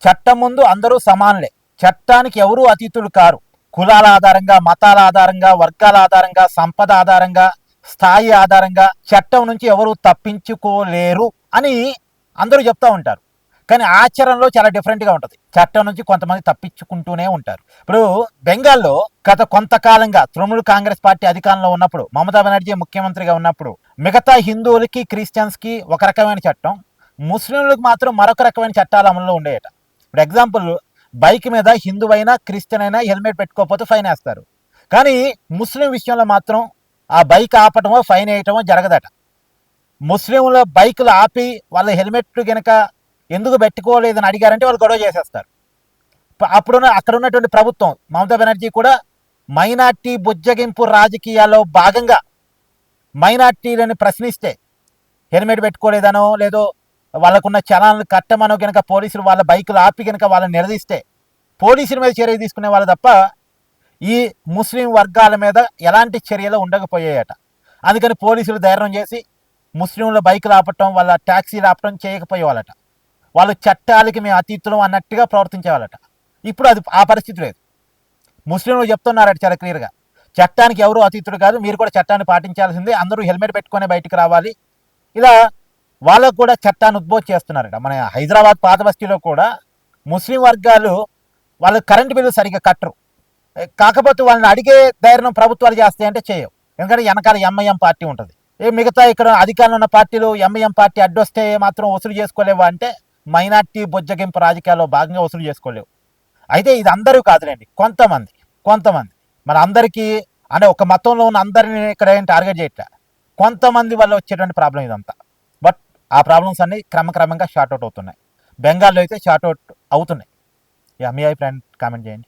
చట్టం ముందు అందరూ సమానులే, చట్టానికి ఎవరూ అతీతులు కారు. కులాల ఆధారంగా, మతాల ఆధారంగా, వర్గాల ఆధారంగా, సంపద ఆధారంగా, స్థాయి ఆధారంగా చట్టం నుంచి ఎవరు తప్పించుకోలేరు అని అందరూ చెప్తూ ఉంటారు. కానీ ఆచరణలో చాలా డిఫరెంట్గా ఉంటుంది. చట్టం నుంచి కొంతమంది తప్పించుకుంటూనే ఉంటారు. ఇప్పుడు బెంగాల్లో గత కొంతకాలంగా తృణమూల్ కాంగ్రెస్ పార్టీ అధికారంలో ఉన్నప్పుడు, మమతా బెనర్జీ ముఖ్యమంత్రిగా ఉన్నప్పుడు, మిగతా హిందువులకి, క్రిస్టియన్స్కి ఒక రకమైన చట్టం, ముస్లింలకు మాత్రం మరొక రకమైన చట్టాలు అమల్లో ఉండేట. ఇప్పుడు ఎగ్జాంపుల్, బైక్ మీద హిందువైనా క్రిస్టియన్ అయినా హెల్మెట్ పెట్టుకోకపోతే ఫైన్ వేస్తారు. కానీ ముస్లిం విషయంలో మాత్రం ఆ బైక్ ఆపటమో ఫైన్ వేయటమో జరగదట. ముస్లింల బైకులు ఆపి వాళ్ళ హెల్మెట్ కనుక ఎందుకు పెట్టుకోలేదని అడిగారంటే వాళ్ళు గొడవ చేసేస్తారు. అక్కడ ఉన్నటువంటి ప్రభుత్వం, మమతా బెనర్జీ కూడా మైనార్టీ బుజ్జగింపు రాజకీయాల్లో భాగంగా మైనార్టీలను ప్రశ్నిస్తే, హెల్మెట్ పెట్టుకోలేదనో లేదో వాళ్ళకున్న చలాన్లు కట్టమనో కనుక పోలీసులు వాళ్ళ బైకులు ఆపి కనుక వాళ్ళని నిలదీస్తే పోలీసుల మీద చర్య తీసుకునే వాళ్ళు తప్ప ఈ ముస్లిం వర్గాల మీద ఎలాంటి చర్యలు ఉండకపోయాయట. అందుకని పోలీసులు ధైర్యం చేసి ముస్లింల బైకులు ఆపటం, వాళ్ళ ట్యాక్సీలు ఆపటం చేయకపోయేవాళ్ళట. వాళ్ళు చట్టాలకి మేము అతీతులం అన్నట్టుగా ప్రవర్తించేవాళ్ళట. ఇప్పుడు అది ఆ పరిస్థితి లేదు. ముస్లింలు చెప్తున్నారట చాలా క్లియర్గా, చట్టానికి ఎవరు అతీతుడు కాదు, మీరు కూడా చట్టాన్ని పాటించాల్సిందే, అందరూ హెల్మెట్ పెట్టుకునే బయటికి రావాలి. ఇలా వాళ్ళకు కూడా చట్టాన్ని ఉద్బోధ చేస్తున్నారట. మన హైదరాబాద్ పాత బస్తీలో కూడా ముస్లిం వర్గాలు వాళ్ళు కరెంటు బిల్లు సరిగ్గా కట్టరు. కాకపోతే వాళ్ళని అడిగే ధైర్యం ప్రభుత్వాలు చేస్తాయంటే చేయవు. ఎందుకంటే వెనకాల ఎంఐఎం పార్టీ ఉంటుంది. మిగతా ఇక్కడ అధికారంలో ఉన్న పార్టీలు ఎంఐఎం పార్టీ అడ్డొస్తే మాత్రం వసూలు చేసుకోలేవా అంటే మైనార్టీ బుజ్జగింపు రాజకీయాల్లో భాగంగా వసూలు చేసుకోలేవు. అయితే ఇది అందరూ కాదులేండి, కొంతమంది మన అందరికీ అంటే ఒక మతంలో ఉన్న అందరినీ ఇక్కడ ఏం టార్గెట్ చేయట్లే, కొంతమంది వల్ల వచ్చేటువంటి ప్రాబ్లం ఇదంతా. బట్ ఆ ప్రాబ్లమ్స్ అన్నీ క్రమక్రమంగా షార్ట్అవుట్ అవుతున్నాయి. బెంగాల్లో అయితే షార్ట్అవుట్ అవుతున్నాయి. మీ అభిప్రాయం కామెంట్ చేయండి.